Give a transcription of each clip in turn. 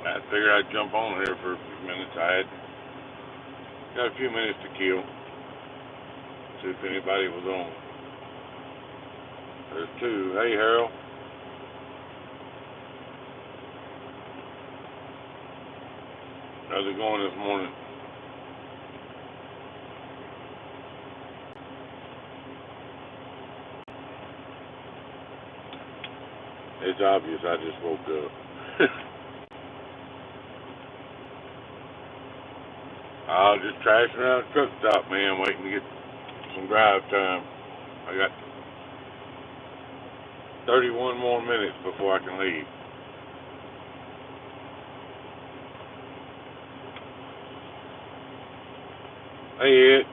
I figured I'd jump on here for a few minutes. I had got a few minutes to kill. See if anybody was on. There's two. Hey, Harold. How's it going this morning? It's obvious I just woke up. I was just trashing around the truck stop, man, waiting to get some drive time. I got 31 more minutes before I can leave. Hey, Ed.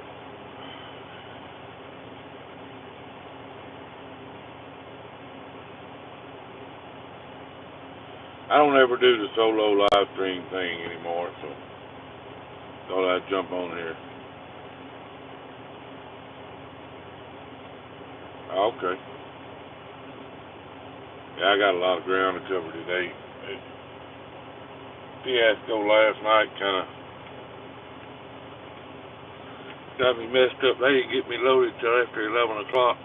I don't ever do the solo live stream thing anymore, so thought I'd jump on here. Okay. Yeah, I got a lot of ground to cover today. Fiasco last night kind of got me messed up. They didn't get me loaded till after 11 o'clock.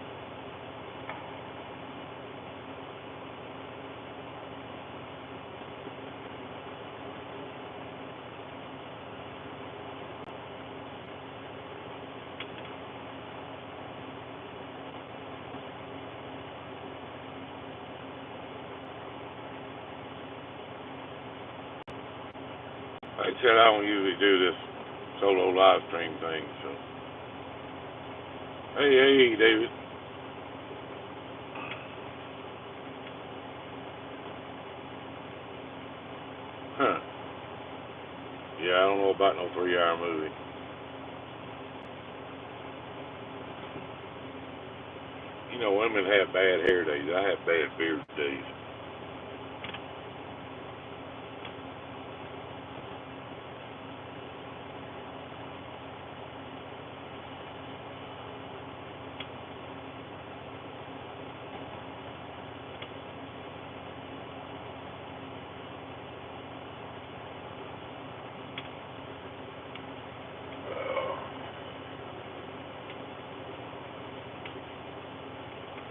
Like I said, I don't usually do this solo live stream thing, so. Hey, David. Huh. Yeah, I don't know about no 3-hour movie. You know, women have bad hair days. I have bad beard days.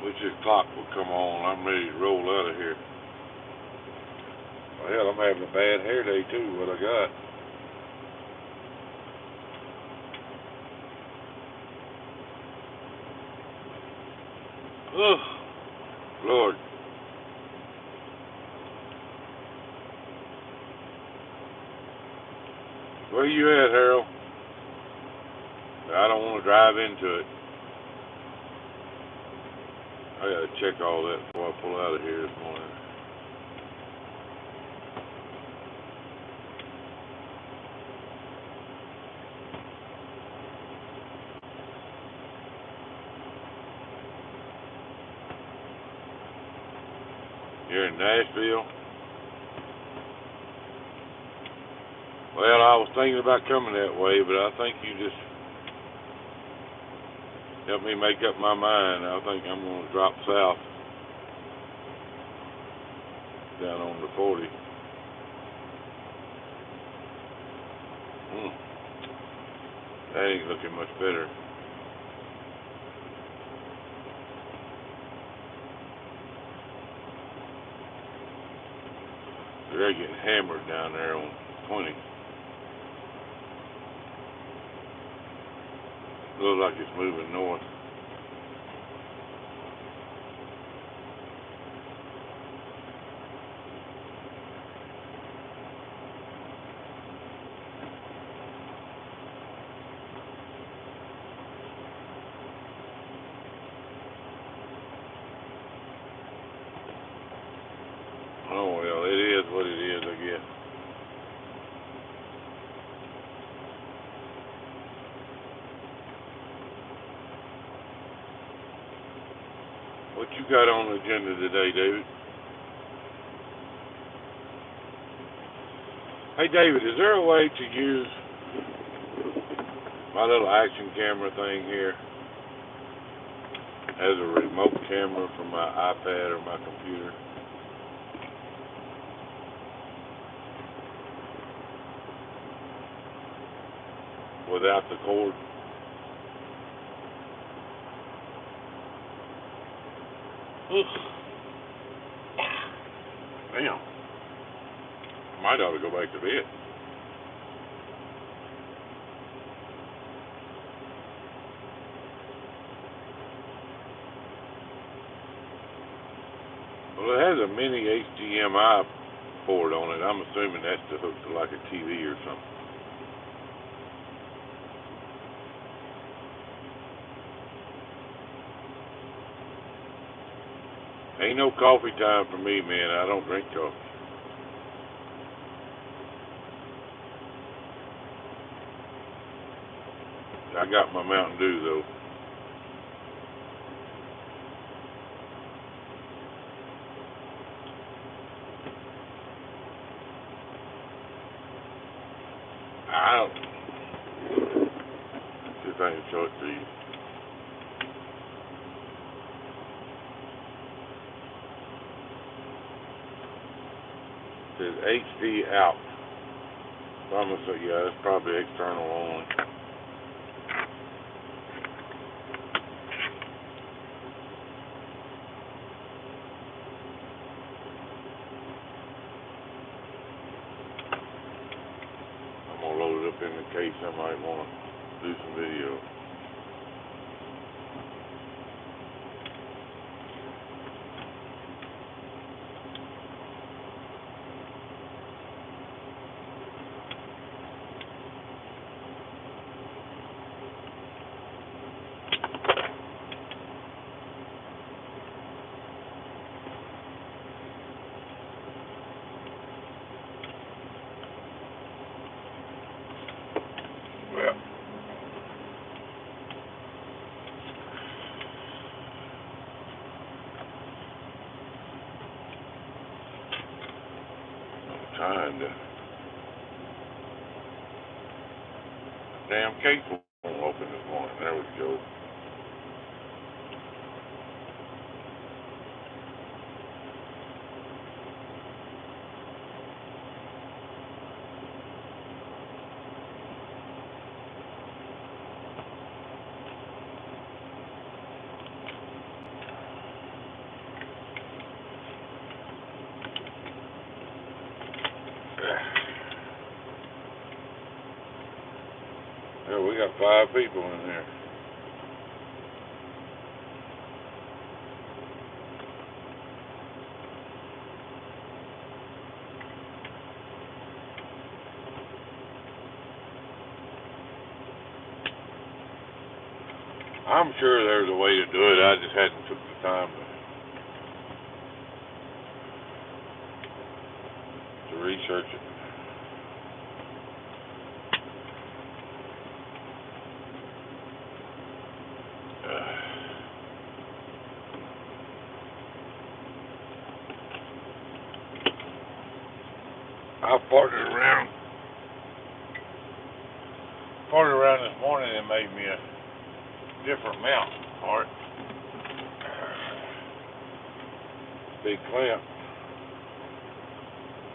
Wish this clock would come on. I'm ready to roll out of here. Well, hell, I'm having a bad hair day too. What I got? Oh, Lord. Where you at, Harold? I don't want to drive into it. I gotta check all that before I pull out of here this morning. You're in Nashville? Well, I was thinking about coming that way, but I think you just helped me make up my mind. I think I'm going to drop south down on the 40. That ain't looking much better. They're getting hammered down there on 20. Looks like it's moving north. Oh, well, it is what it is, I guess. What you got on the agenda today, David? Hey, David, is there a way to use my little action camera thing here as a remote camera from my iPad or my computer? without the cord. Damn. Might ought to go back to bed. Well, it has a mini HDMI port on it. I'm assuming that's to hook to like a TV or something. Ain't no coffee time for me, man. I don't drink coffee. I got my Mountain Dew, though. I don't. See if I can show it to you. It says HD out. So I'm gonna say, yeah, that's probably external only. I'm gonna load it up in the case I might want to do some video. Well, I'm trying to. Damn case won't open this morning. There we go. Yeah, we got 5 people in here. I'm sure there's a way to do it. I just hadn't took the time to research it. I farted around this morning and made me a different mount part. Big clamp.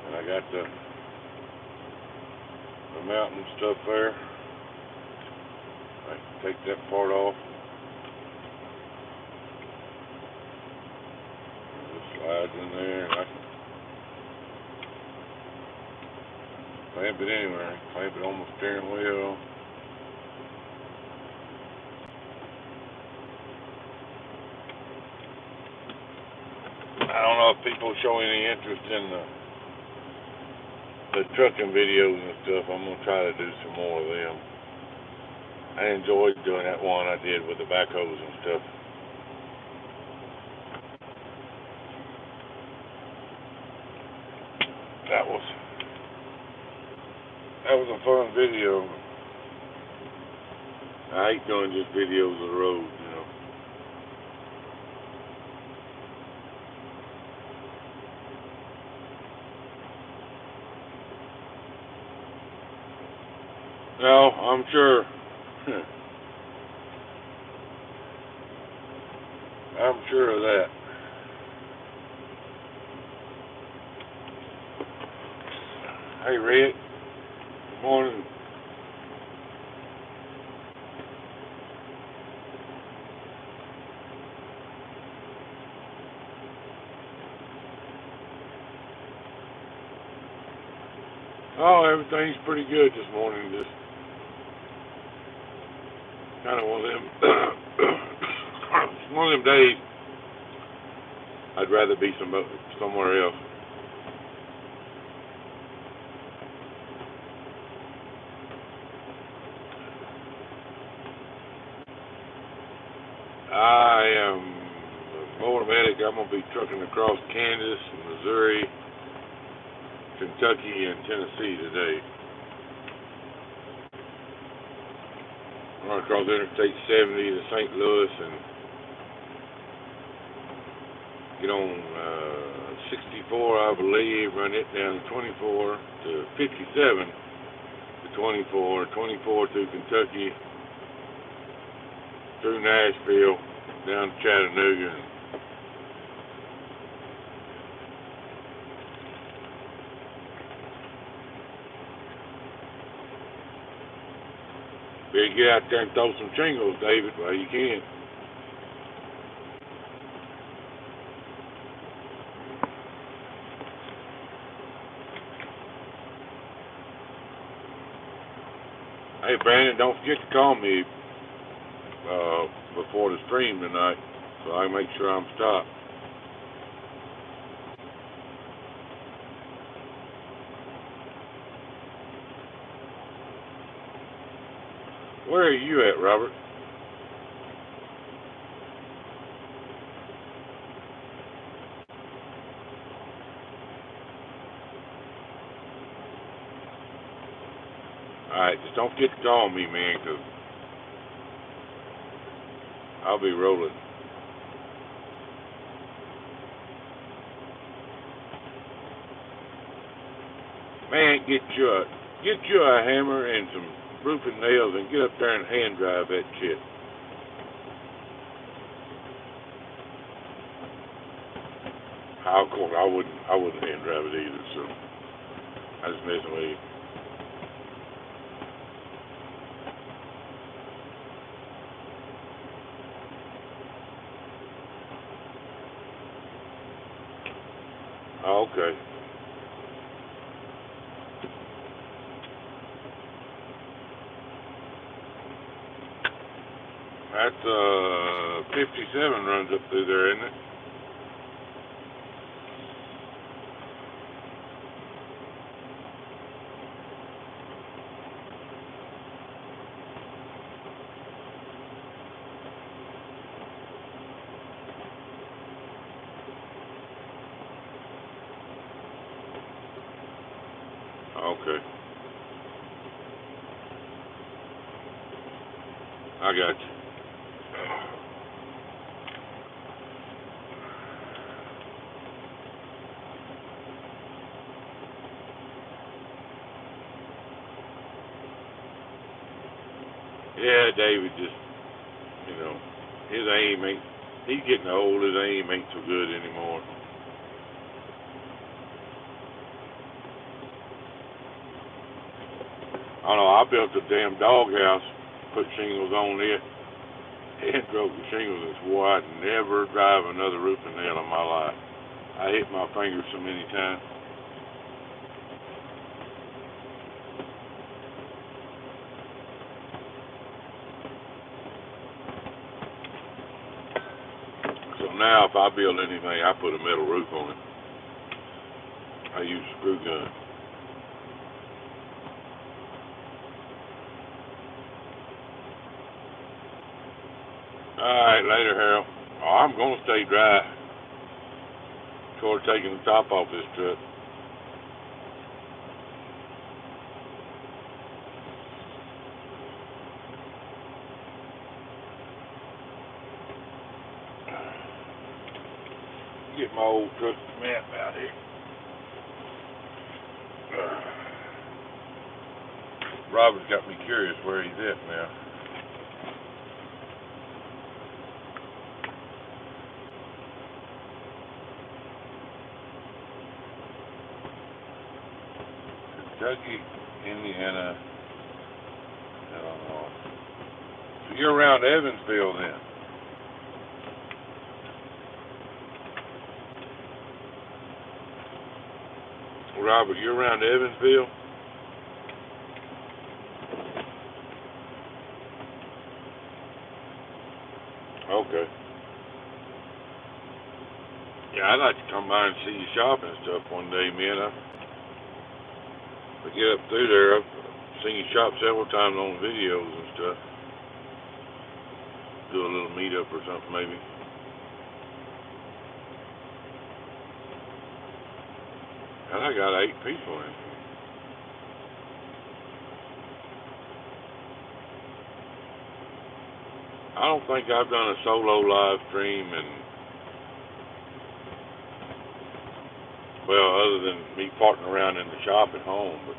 And I got the mount and stuff there. I can take that part off. It slides in there and I can clamp it anywhere. Clamp it on the steering wheel. I don't know if people show any interest in the trucking videos and stuff. I'm gonna try to do some more of them. I enjoyed doing that one I did with the backhoes and stuff. That was a fun video. I hate doing just videos of the road, you know. No, I'm sure. I'm sure of that. Hey, Red. Good morning. Oh, everything's pretty good this morning. Just kind of one of them, one of them days. I'd rather be somewhere else. I am a motor medic. I'm gonna be trucking across Kansas, Missouri, Kentucky, and Tennessee today. I'm going across Interstate 70 to St. Louis and get on 64, I believe, run it down to 24 to 57 to 24, 24 through Kentucky, through Nashville, down to Chattanooga. Better get out there and throw some shingles, David, while you can. Hey, Brandon, don't forget to call me before the stream tonight so I can make sure I'm stopped. Where are you at, Robert? Alright, just don't forget to call me, man, because I'll be rolling. Man, get you a hammer and some roofing nails and get up there and hand drive that shit. Of course, I wouldn't hand drive it either, so I just messing with you. Oh, okay. That's 57 runs up through there, isn't it? Okay. I got you. Yeah, David just, his aim ain't, he's getting old, his aim ain't so good anymore. I don't know, I built a damn doghouse, put shingles on it, and broke the shingles and swore I'd never drive another roofing nail in my life. I hit my fingers so many times. So now if I build anything, I put a metal roof on it. I use a screw gun. Alright, later, Harold. Oh, I'm going to stay dry toward taking the top off this truck. Get my old truck map out here. Robert's got me curious where he's at now. Kentucky, Indiana, Illinois. So you're around Evansville then? Robert, you're around Evansville? Okay. Yeah, I'd like to come by and see you shop and stuff one day, man. I get up through there. I've seen you shop several times on videos and stuff. Do a little meetup or something, maybe. And I got 8 people in here. I don't think I've done a solo live stream and, well, other than me farting around in the shop at home, but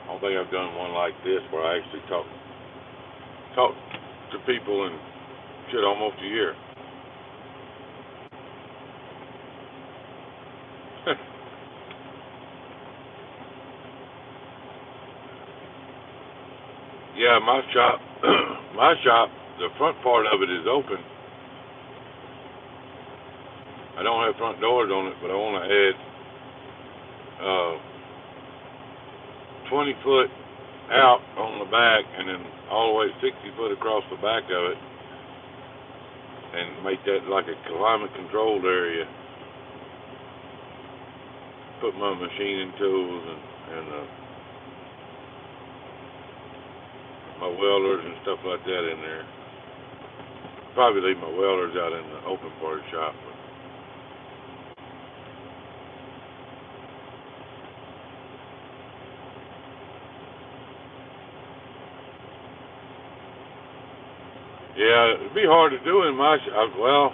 I don't think I've done one like this where I actually talk to people in shit almost a year. Yeah, my shop, the front part of it is open. I don't have front doors on it, but I want to add 20 foot out on the back and then all the way 60 foot across the back of it and make that like a climate controlled area. Put my machining tools and my welders and stuff like that in there. Probably leave my welders out in the open part of the shop. Yeah, it'd be hard to do in my shop. Well,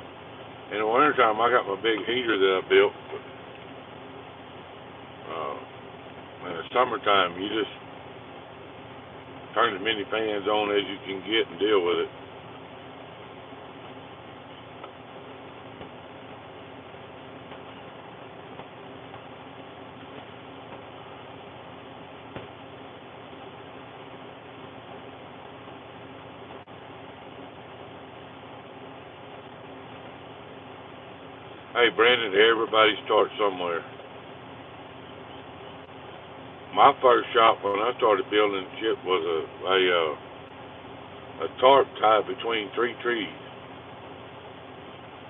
in the wintertime, I got my big heater that I built. In the summertime, you just turn as many fans on as you can get and deal with it. Hey, Brandon, everybody starts somewhere. My first shop when I started building shit was a tarp tied between 3 trees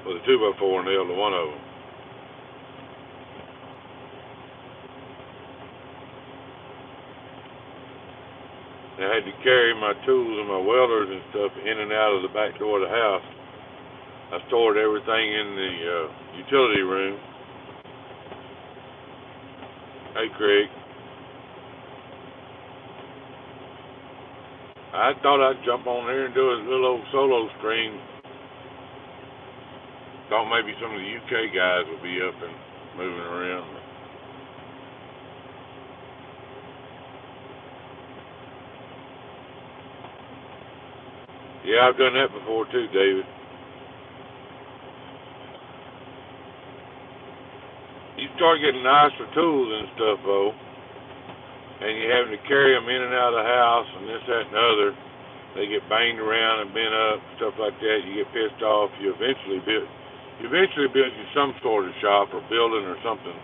with a 2x4 nailed to one of them. I had to carry my tools and my welders and stuff in and out of the back door of the house. I stored everything in the utility room. Hey, Craig. I thought I'd jump on there and do a little old solo stream. Thought maybe some of the UK guys would be up and moving around. Yeah, I've done that before too, David. You start getting nicer tools and stuff, though, and you're having to carry them in and out of the house and this, that, and the other. They get banged around and bent up, stuff like that. You get pissed off. You eventually build you some sort of shop or building or something.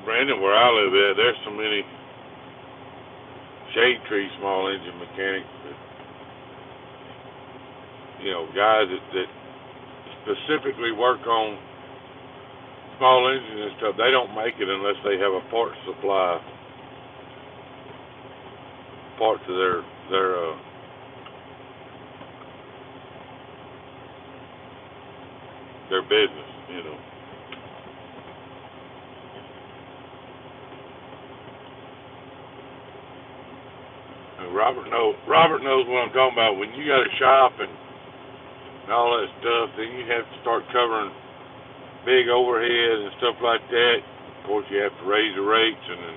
Brandon, where I live at, there's so many shade tree small engine mechanics that, guys that specifically work on small engines and stuff. They don't make it unless they have a parts supply, parts of their business. And Robert knows what I'm talking about. When you got a shop and all that stuff, then you have to start covering big overhead and stuff like that. Of course, you have to raise the rates, and then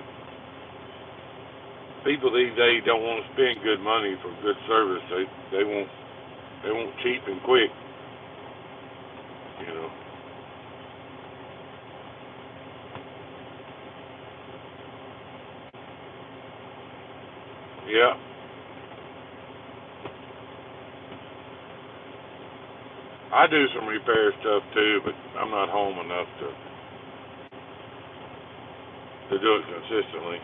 people these days don't want to spend good money for good service. They want cheap and quick. Yeah. I do some repair stuff too, but I'm not home enough to do it consistently.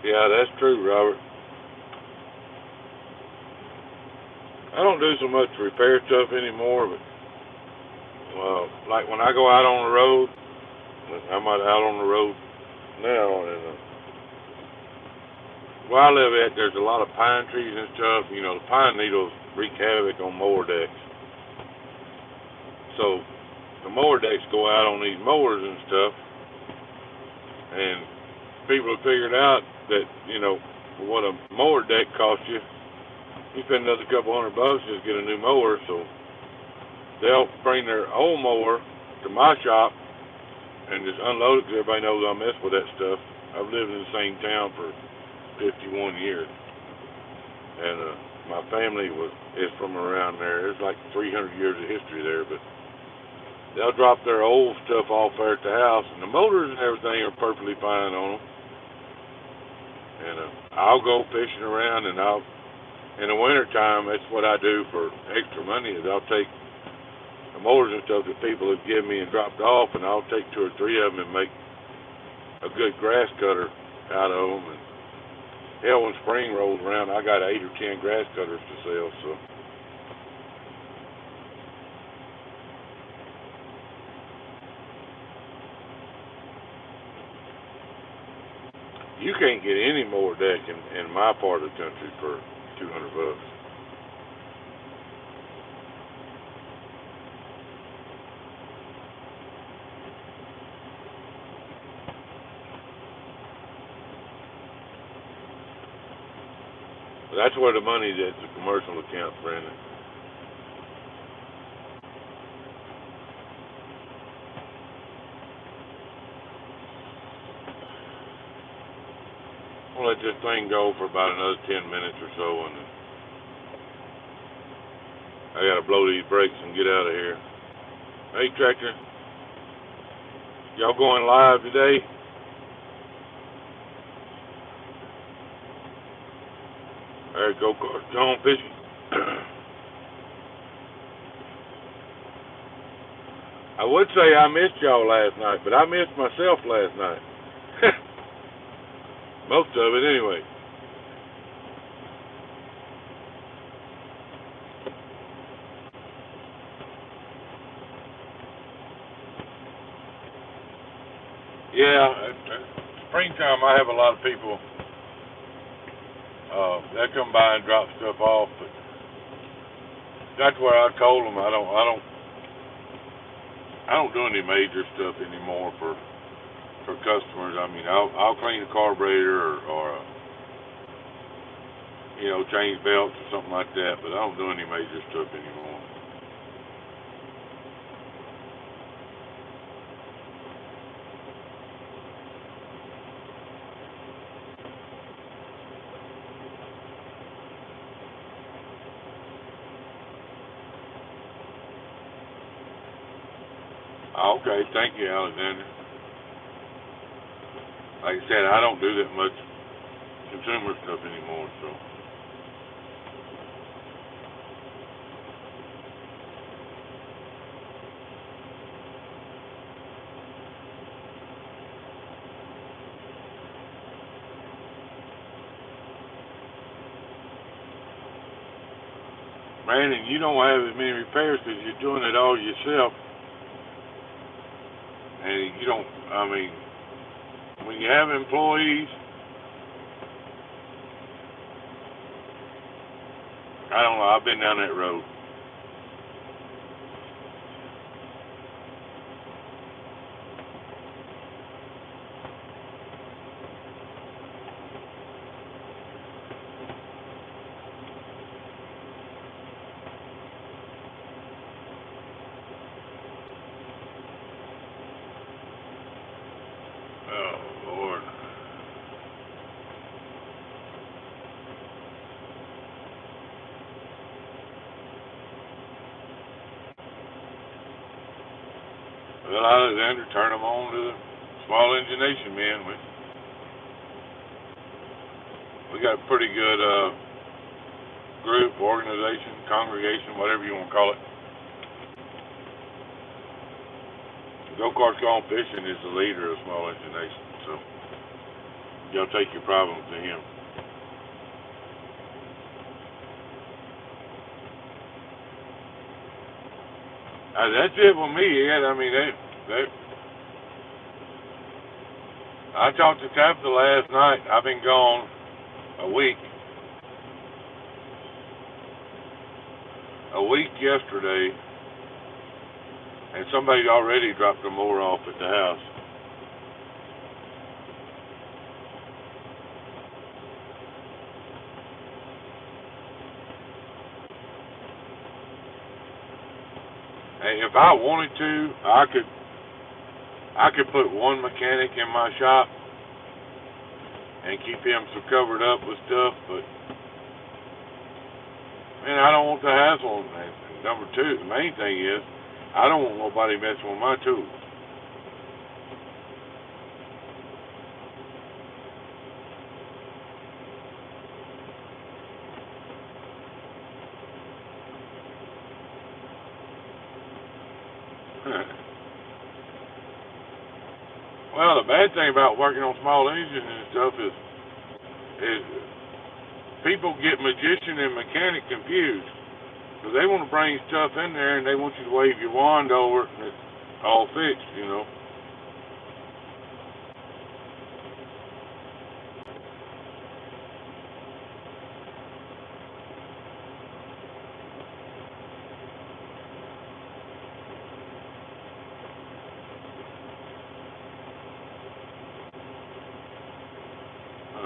Yeah, that's true, Robert. I don't do so much repair stuff anymore, but like when I go out on the road, I'm out on the road now, and where I live at, there's a lot of pine trees and stuff. You know, the pine needles wreak havoc on mower decks. So the mower decks go out on these mowers and stuff, and people have figured out that, you know, for what a mower deck costs you, you spend another couple $100 just get a new mower. So they'll bring their old mower to my shop and just unload it because everybody knows I mess with that stuff. I've lived in the same town for 51 years, and my family is from around there. There's like 300 years of history there, but they'll drop their old stuff off there at the house, and the motors and everything are perfectly fine on them. And I'll go fishing around, and in the wintertime, that's what I do for extra money, is I'll take the motors and stuff that people have given me and dropped off, and I'll take 2 or 3 of them and make a good grass cutter out of them. And hell, when spring rolls around, I got 8 or 10 grass cutters to sell, so. You can't get any mower deck in my part of the country for $200. But that's where the money's at, the commercial account, Brandon. We'll let this thing go for about another 10 minutes or so, and I gotta blow these brakes and get out of here. Hey, Tractor, y'all going live today? All right, go on fishing. I would say I missed y'all last night, but I missed myself last night. Most of it, anyway. Yeah, springtime, I have a lot of people that come by and drop stuff off, but that's where I told them I don't do any major stuff anymore for customers. I mean, I'll clean a carburetor or you know, change belts or something like that, but I don't do any major stuff anymore. Okay, thank you, Alexander. Like I said, I don't do that much consumer stuff anymore, so. Brandon, you don't have as many repairs because you're doing it all yourself, and you don't. I mean, when you have employees, I don't know. I've been down that road. Oh Lord. Well, Alexander, turn them on to the Small Engine Nation, man. We got a pretty good group, organization, congregation, whatever you want to call it. Go-Karts Gone Fishing is the leader of Small Engine Nation, so y'all take your problems to him. That's it with me, Ed. I mean, I talked to Tabitha last night. I've been gone a week. A week yesterday, and somebody already dropped the mower off at the house. And if I wanted to, I could put one mechanic in my shop and keep him so covered up with stuff, but man, I don't want the hassle. And number two, the main thing is, I don't want nobody messing with my tools. Well, the bad thing about working on small engines and stuff is people get magician and mechanic confused. Because they want to bring stuff in there and they want you to wave your wand over it and it's all fixed, you know.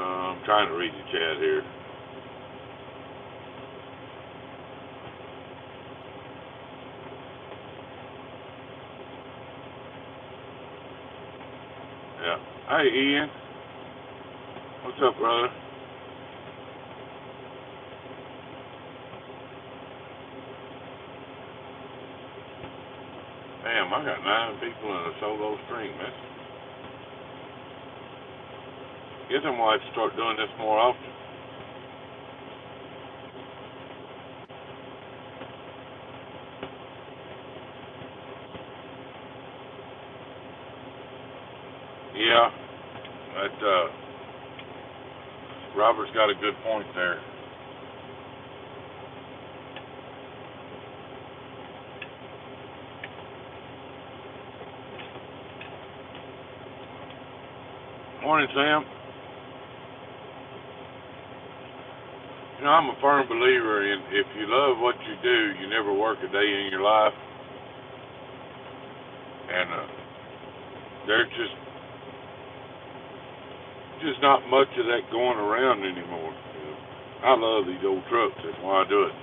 I'm trying to read the chat here. Yeah. Hey, Ian. What's up, brother? Damn, I got 9 people in a solo stream. Guess I'm going to have to start doing this more often. Yeah, that Robert's got a good point there. Morning, Sam. You know, I'm a firm believer in if you love what you do, you never work a day in your life. And there's just not much of that going around anymore. You know, I love these old trucks. That's why I do it.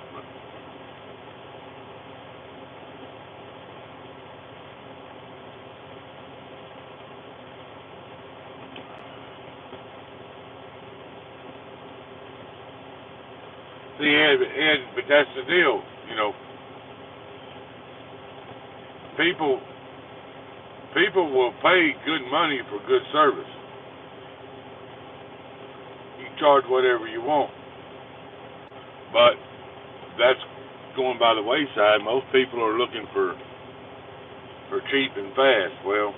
See, Ed, but that's the deal. You know, people will pay good money for good service. You charge whatever you want, but that's going by the wayside. Most people are looking for cheap and fast. Well,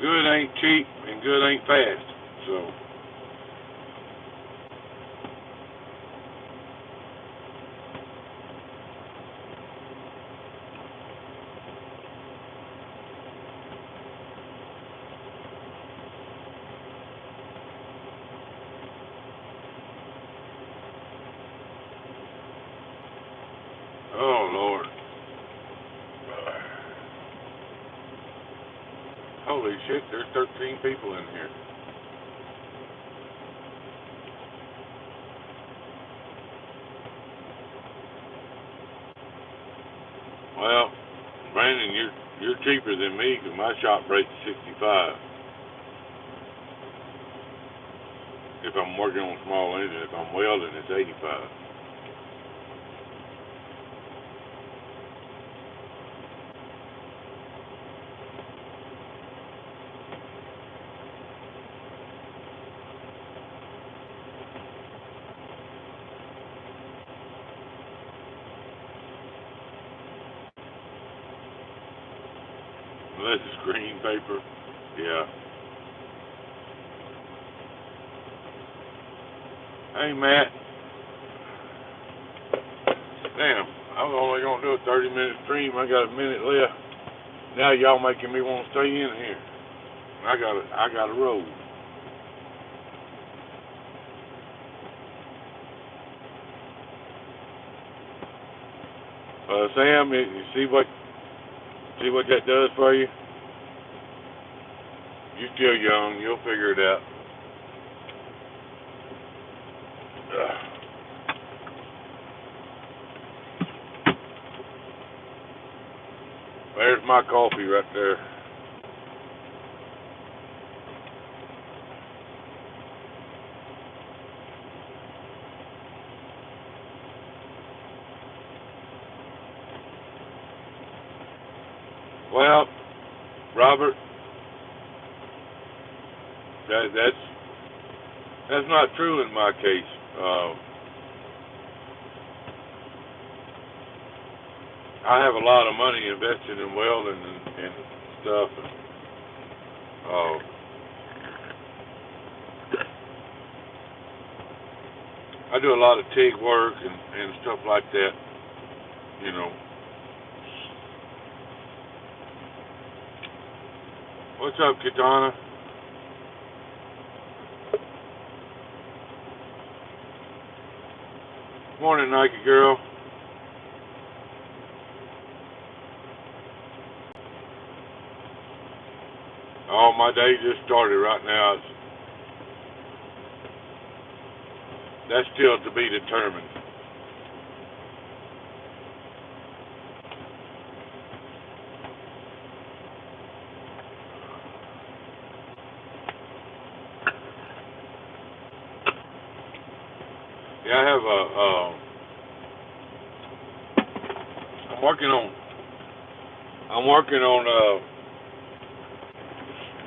good ain't cheap and good ain't fast. So. Oh, Lord. Holy shit, there's 13 people in here. Well, Brandon, you're cheaper than me because my shop breaks 65. If I'm working on a small engine, if I'm welding, it's 85. Unless it's green paper. Yeah. Hey, Matt. Damn, I was only going to do a 30-minute stream. I got a minute left. Now y'all making me want to stay in here. I got to roll. Sam, you see what that does for you? You're still young. You'll figure it out. There's my coffee right there. Well, Robert, that's not true in my case. I have a lot of money invested in welding and stuff. Uh, I do a lot of TIG work and stuff like that. You know. What's up, Katana? Morning, Nike girl. Oh, my day just started right now. That's still to be determined. Yeah, I have I'm working on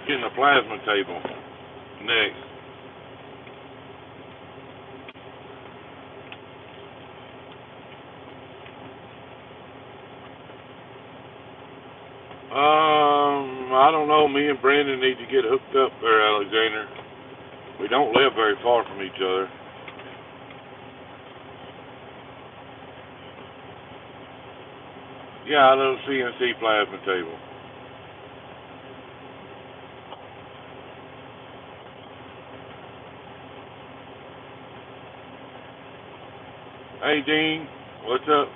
getting a plasma table next. I don't know. Me and Brandon need to get hooked up there, Alexander. We don't live very far from each other. Yeah, a little CNC plasma table. Hey, Dean, what's up?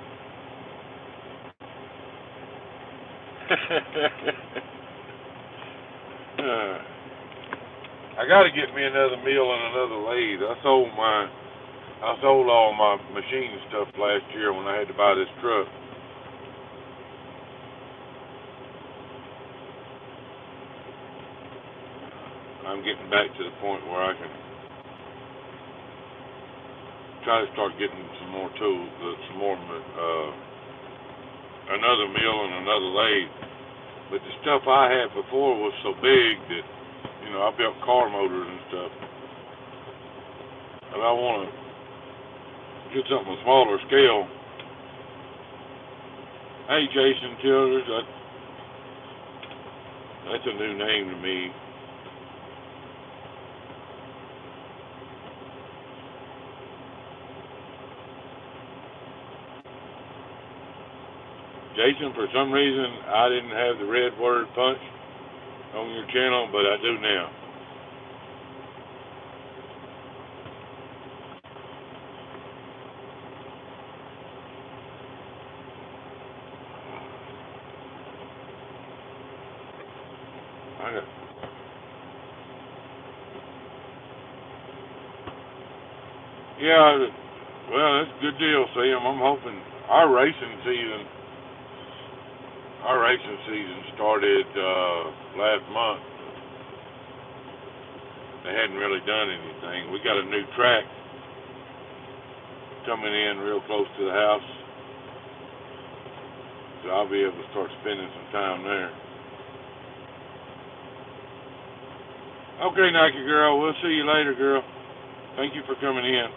I got to get me another mill and another lathe. I sold all my machine stuff last year when I had to buy this truck. I'm getting back to the point where I can try to start getting some more tools, another mill and another lathe. But the stuff I had before was so big that, I built car motors and stuff. And I want to get something on a smaller scale. Hey, Jason Childers, that's a new name to me. Jason, for some reason, I didn't have the red word punch on your channel, but I do now. Yeah, well, that's a good deal, Sam. I'm hoping our racing season started last month. They hadn't really done anything. We got a new track coming in real close to the house, so I'll be able to start spending some time there. Okay, Nike girl, we'll see you later, girl. Thank you for coming in.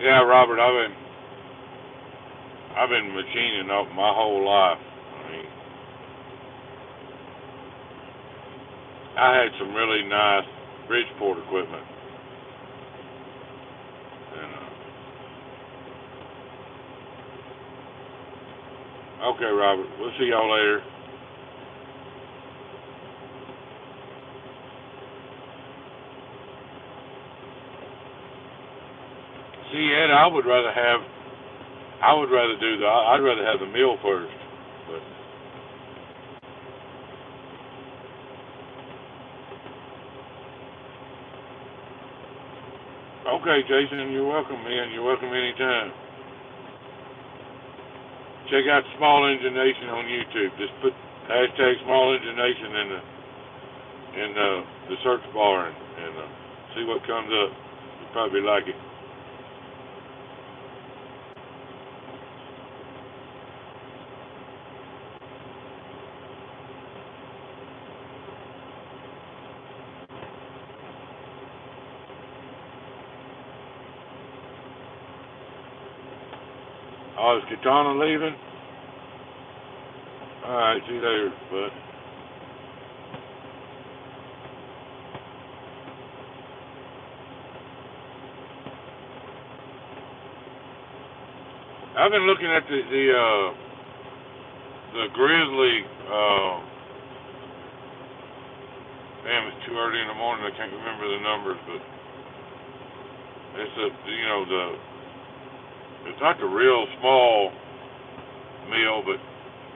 Yeah, Robert, I've been machining up my whole life. I mean, I had some really nice Bridgeport equipment, and okay, Robert, we'll see y'all later. See, Ed, I would rather do I'd rather have the meal first. But okay, Jason, you're welcome, man. You're welcome anytime. Check out Small Engine Nation on YouTube. Just put hashtag Small Engine Nation in the search bar and see what comes up. You'll probably like it. Oh, is Katana leaving? All right, see you later, bud. I've been looking at the Grizzly. Damn, it's too early in the morning. I can't remember the numbers, but it's it's not the real small meal, but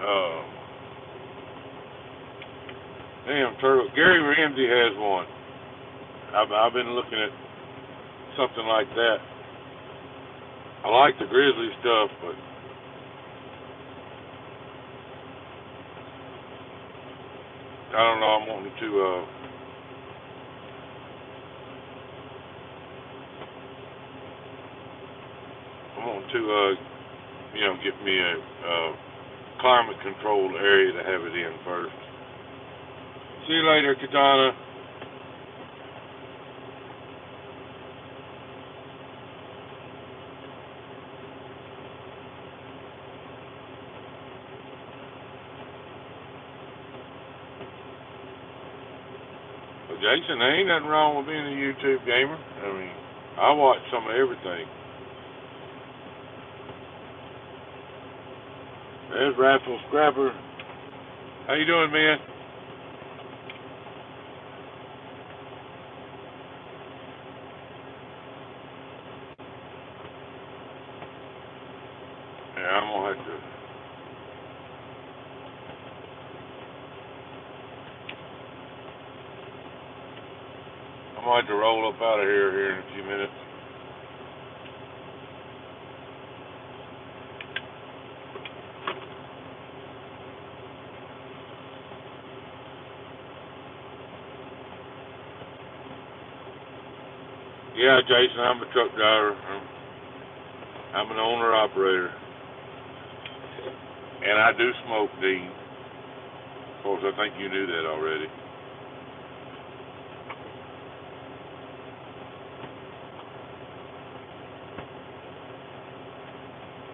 uh, damn turtle. Gary Ramsey has one. I've been looking at something like that. I like the Grizzly stuff, but I don't know. I'm wanting to get me a climate controlled area to have it in first. See you later, Katana. Well, Jason, there ain't nothing wrong with being a YouTube gamer. I mean, I watch some of everything. There's Raffle Scrapper. How you doing, man? Yeah, I'm gonna have to roll up out of here in a few minutes. Yeah, Jason, I'm a truck driver. I'm an owner operator, and I do smoke, Dean. Of course, I think you knew that already.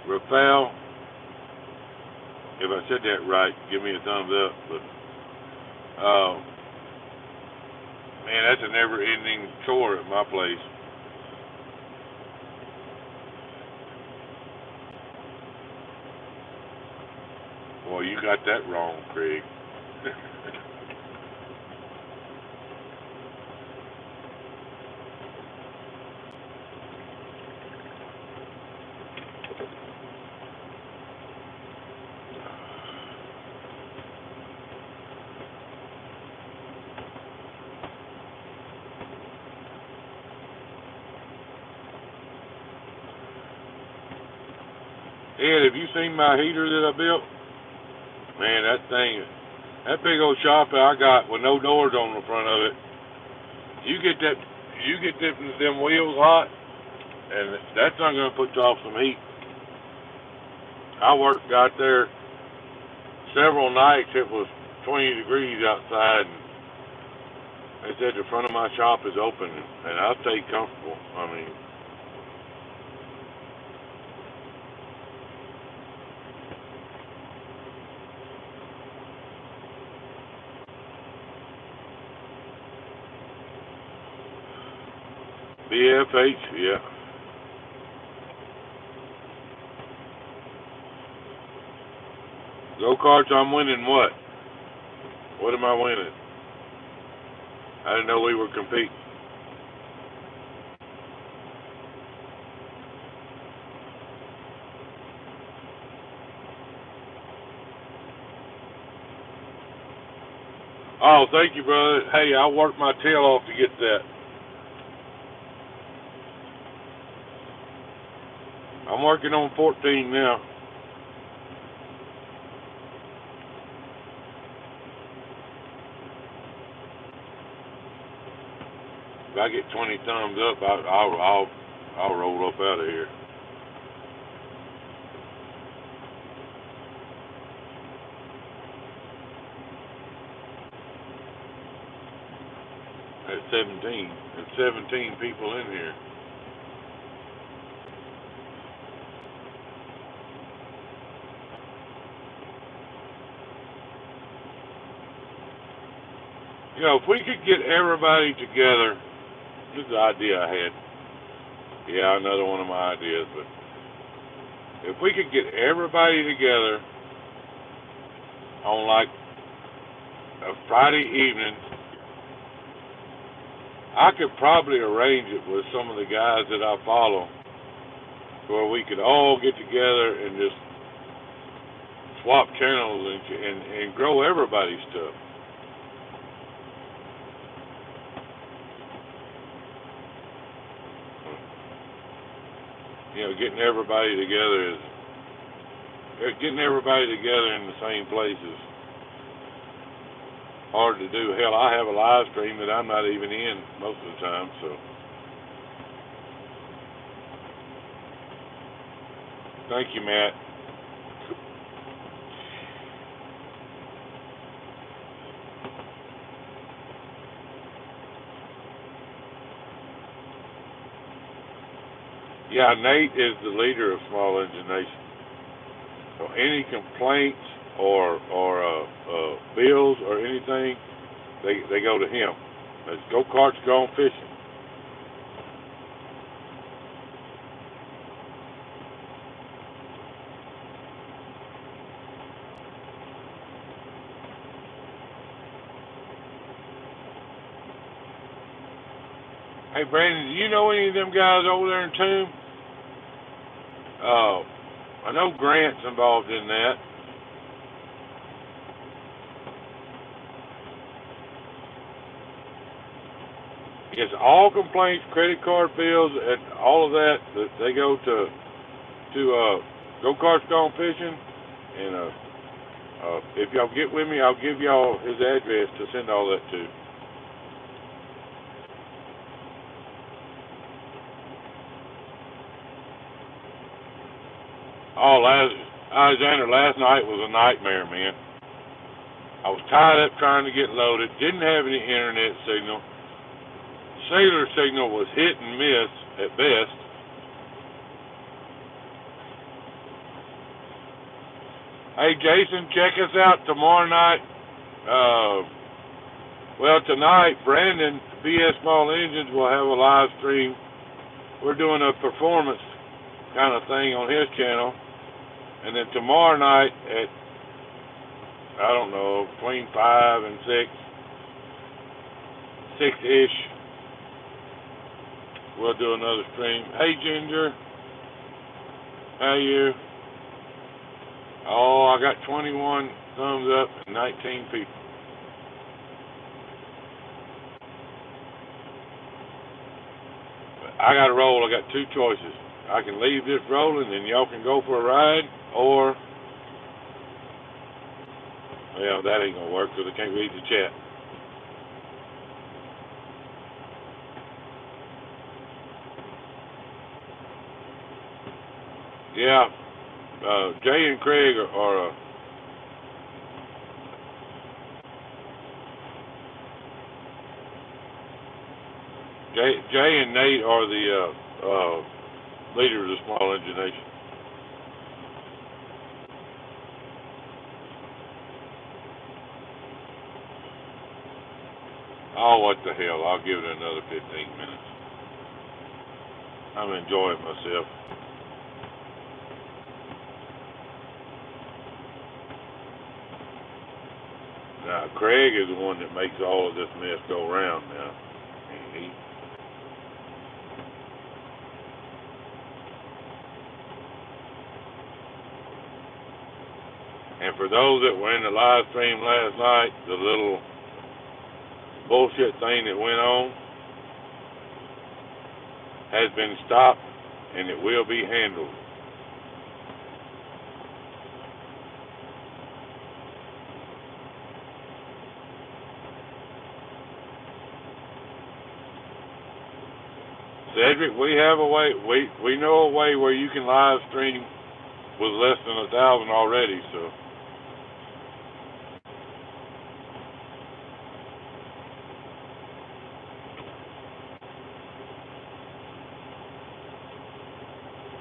Rafael, if I said that right, give me a thumbs up. But man, that's a never-ending chore at my place. Boy, you got that wrong, Craig. Ed, have you seen my heater that I built? Man, that big old shop I got with no doors on the front of it. You get that, you get them wheels hot, and that's not gonna put off some heat. I worked out there several nights. It was 20 degrees outside, and they said the front of my shop is open, and I stayed comfortable. I mean, BFH, yeah. Go-karts, I'm winning what? What am I winning? I didn't know we were competing. Oh, thank you, brother. Hey, I worked my tail off to get that. I'm working on 14 now. If I get 20 thumbs up, I'll roll up out of here. At 17, there's 17 people in here. You know, if we could get everybody together, this is the idea I had. Yeah, another one of my ideas, but if we could get everybody together on like a Friday evening, I could probably arrange it with some of the guys that I follow where we could all get together and just swap channels and grow everybody's stuff. You know, getting everybody together in the same place is hard to do. Hell, I have a live stream that I'm not even in most of the time, so. Thank you, Matt. Yeah, Nate is the leader of Small Engine Nation. So any complaints or bills or anything, they go to him. Let's go-karts gone fishing. Hey, Brandon, do you know any of them guys over there in Tomb? I know Grant's involved in that. Yes, all complaints, credit card bills, and all of that they go to Go Karts Gone Fishing. And if y'all get with me, I'll give y'all his address to send all that to. Oh, Alexander, last night was a nightmare, man. I was tied up trying to get loaded, didn't have any internet signal. Cellular signal was hit and miss at best. Hey, Jason, check us out tomorrow night. Well, tonight, Brandon, BS Small Engines, will have a live stream. We're doing a performance kind of thing on his channel. And then tomorrow night at, I don't know, between 5 and 6-ish, we'll do another stream. Hey, Ginger. How you? Oh, I got 21 thumbs up and 19 people. I got to roll. I got two choices. I can leave this rolling and y'all can go for a ride, or, well, that ain't going to work because I can't read the chat. Yeah, Jay and Craig are Jay and Nate are the leaders of Small Engine Nation. Oh, what the hell? I'll give it another 15 minutes. I'm enjoying myself. Now, Craig is the one that makes all of this mess go round now. And and for those that were in the live stream last night, the little bullshit thing that went on has been stopped and it will be handled. Cedric, we have a way. We know a way where you can live stream with less than 1,000 already. So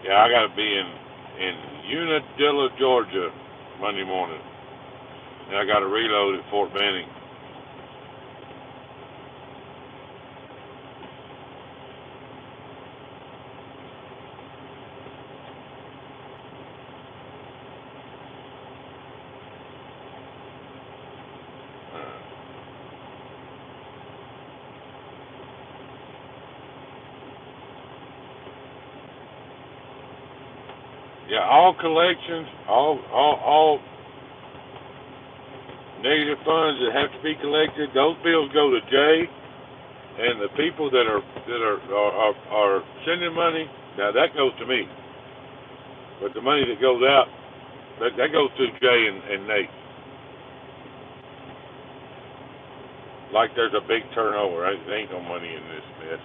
yeah, I got to be in Unadilla, Georgia, Monday morning, and I got to reload at Fort Benning. Yeah, all collections, all negative funds that have to be collected, those bills go to Jay, and the people that are sending money, now that goes to me. But the money that goes out, that goes to Jay and Nate. Like there's a big turnover. There ain't no money in this mess.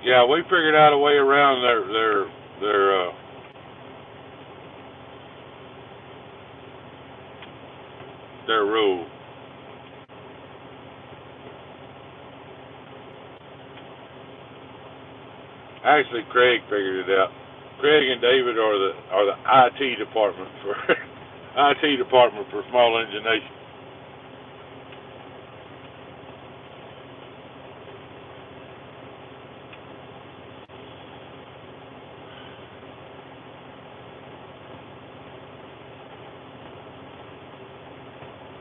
Yeah, we figured out a way around their rule. Actually, Craig figured it out. Craig and David are the IT department for IT department for Small Engine Nation.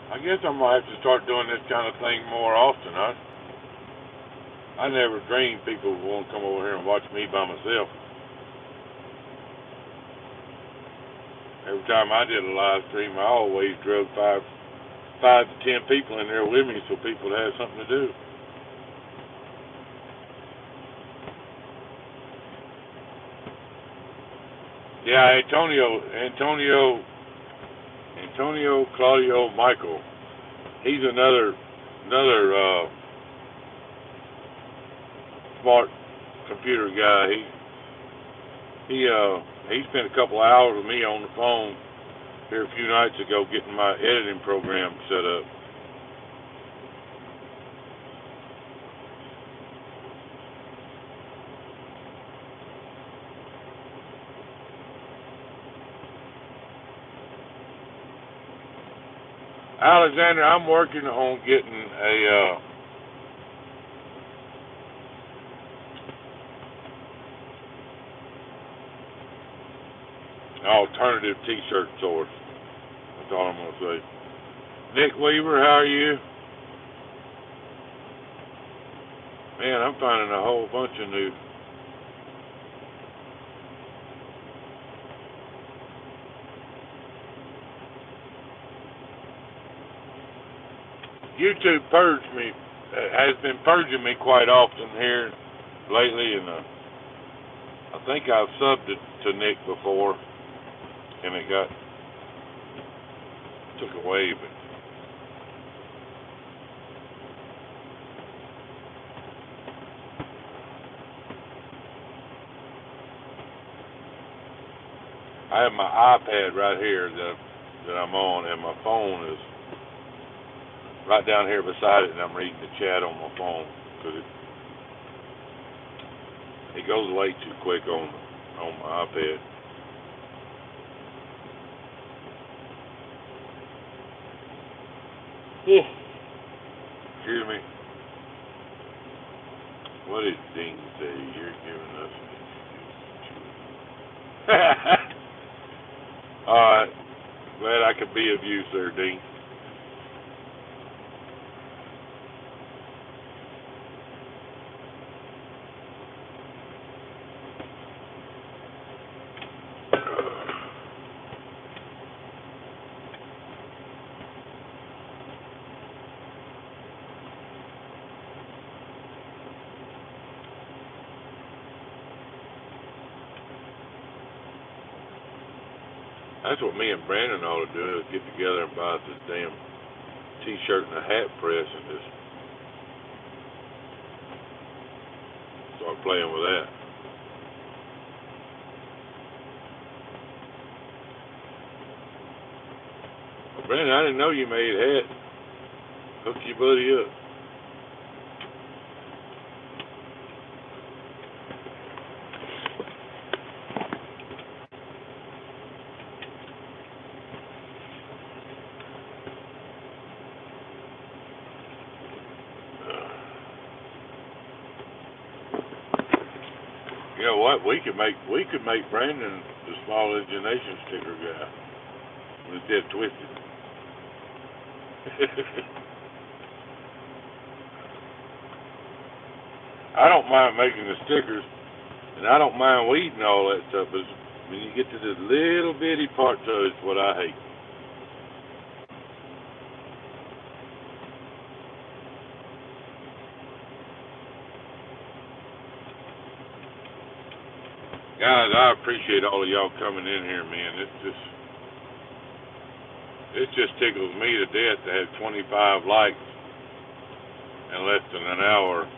I guess I'm gonna have to start doing this kind of thing more often. I never dreamed people would want to come over here and watch me by myself. Every time I did a live stream, I always drug five to 10 people in there with me so people had something to do. Yeah, Antonio Claudio Michael. He's another smart computer guy. He spent a couple of hours with me on the phone here a few nights ago getting my editing program set up. Alexander, I'm working on getting a alternative T-shirt source. That's all I'm gonna say. Nick Weaver, how are you? Man, I'm finding a whole bunch of new. YouTube purged me, has been purging me quite often here lately, and I think I've subbed it to Nick before, and it got took away. But I have my iPad right here that I'm on, and my phone is right down here beside it, and I'm reading the chat on my phone because it goes way too quick on my iPad. Excuse me. What did Dean say? You're giving us an excuse. Alright. Glad I could be of use there, Dean. That's what me and Brandon ought to do, is get together and buy this damn t-shirt and a hat press and just start playing with that. Well, Brandon, I didn't know you made hats. Hook your buddy up. You know what? We could make Brandon the Small Origination sticker guy instead of Twisted. I don't mind making the stickers, and I don't mind weeding all that stuff, but when you get to this little bitty part of it, it's what I hate. Guys, I appreciate all of y'all coming in here, man. It just tickles me to death to have 25 likes in less than an hour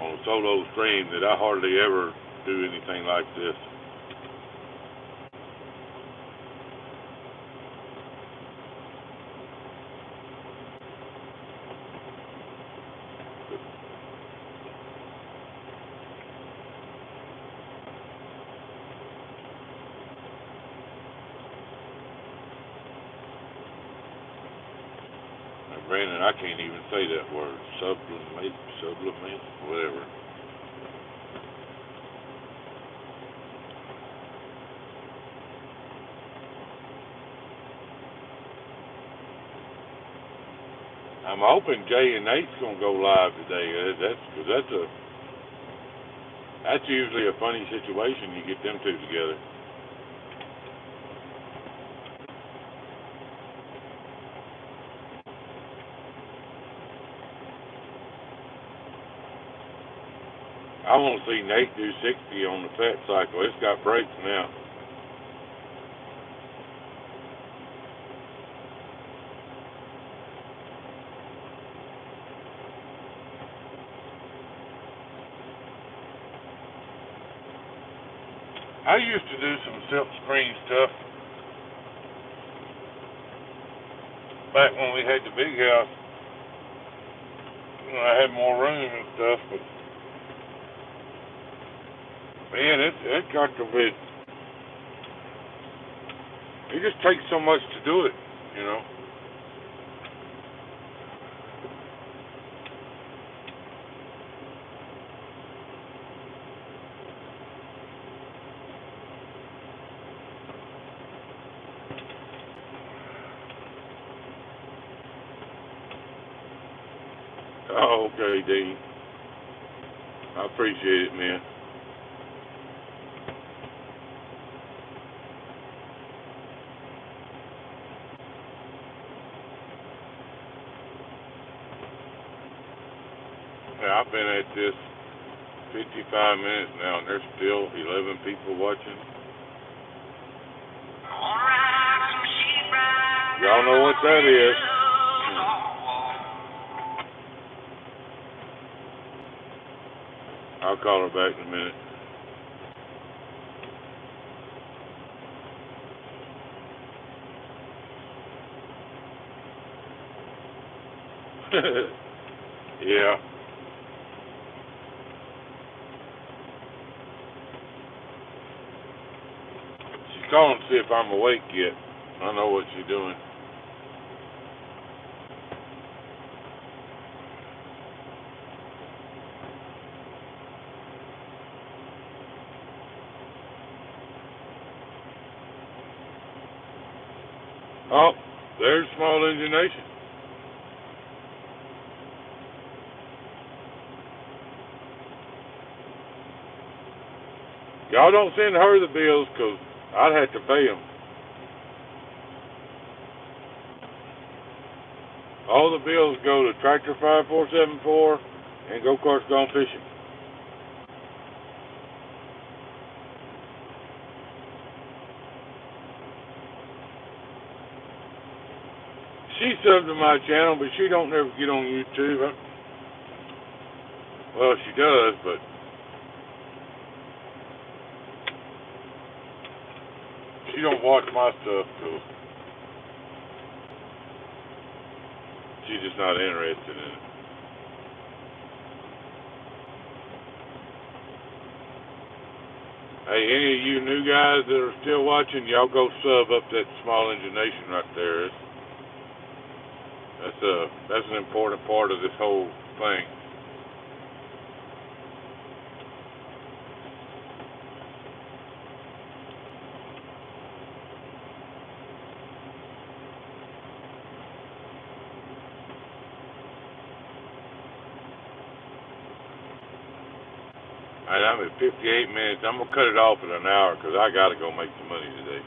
on a solo stream that I hardly ever do anything like this. Brandon, I can't even say that word. Sublimate, whatever. I'm hoping Jay and Nate's gonna go live today. That's usually a funny situation. You get them two together. I want to see Nate do 60 on the fat cycle. It's got brakes now. I used to do some silk screen stuff back when we had the big house. You know, I had more room and stuff, but man, it got to be. It just takes so much to do it, you know. Oh, okay, Dean. I appreciate it, man. Yeah, I've been at this 55 minutes now, and there's still 11 people watching. Y'all know what that is. I'll call her back in a minute. Yeah. She's calling to see if I'm awake yet. I know what she's doing. There's Small Engine Nation. Y'all don't send her the bills, because I'd have to pay them. All the bills go to Tractor 5474 and Go Karts Gone Fishing. She subbed to my channel, but she don't never get on YouTube. Well, she does, but she don't watch my stuff, so she's just not interested in it. Hey, any of you new guys that are still watching, y'all go sub up that Small Engine Nation right there. That's an important part of this whole thing. All right, I'm at 58 minutes. I'm gonna cut it off at an hour because I gotta go make some money today.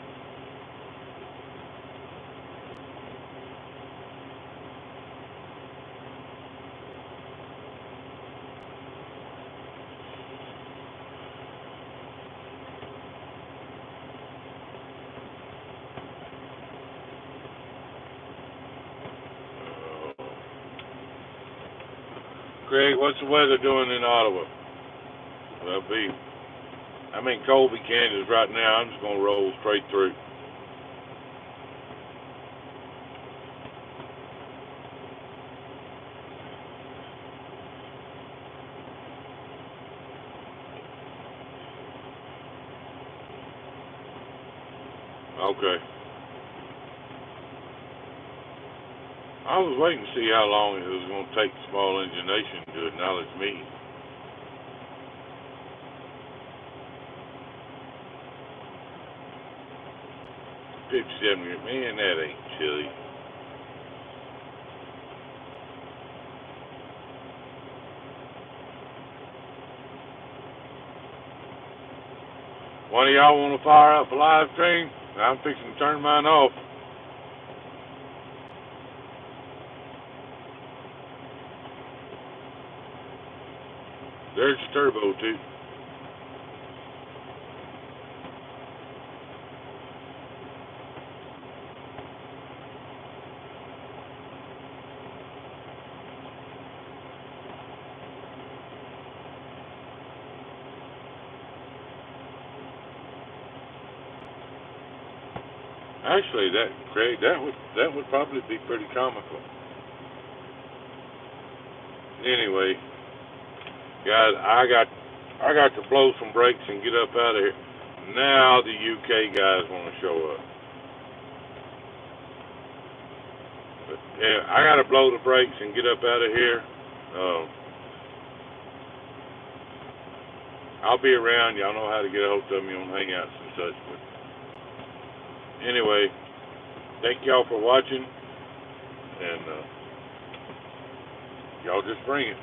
Craig, what's the weather doing in Ottawa? Well, I'm in Colby, Kansas right now. I'm just gonna roll straight through. Okay. I was waiting to see how long it was going to take Small Engine Nation to acknowledge me. Man, that ain't chilly. One of y'all want to fire up a live stream? I'm fixing to turn mine off. There's Turbo, too. Actually, Craig, that would probably be pretty comical. Anyway, guys, I got to blow some brakes and get up out of here. Now the UK guys want to show up. But, yeah, I got to blow the brakes and get up out of here. I'll be around. Y'all know how to get a hold of me on Hangouts and such. But anyway, thank y'all for watching, and y'all just bring it.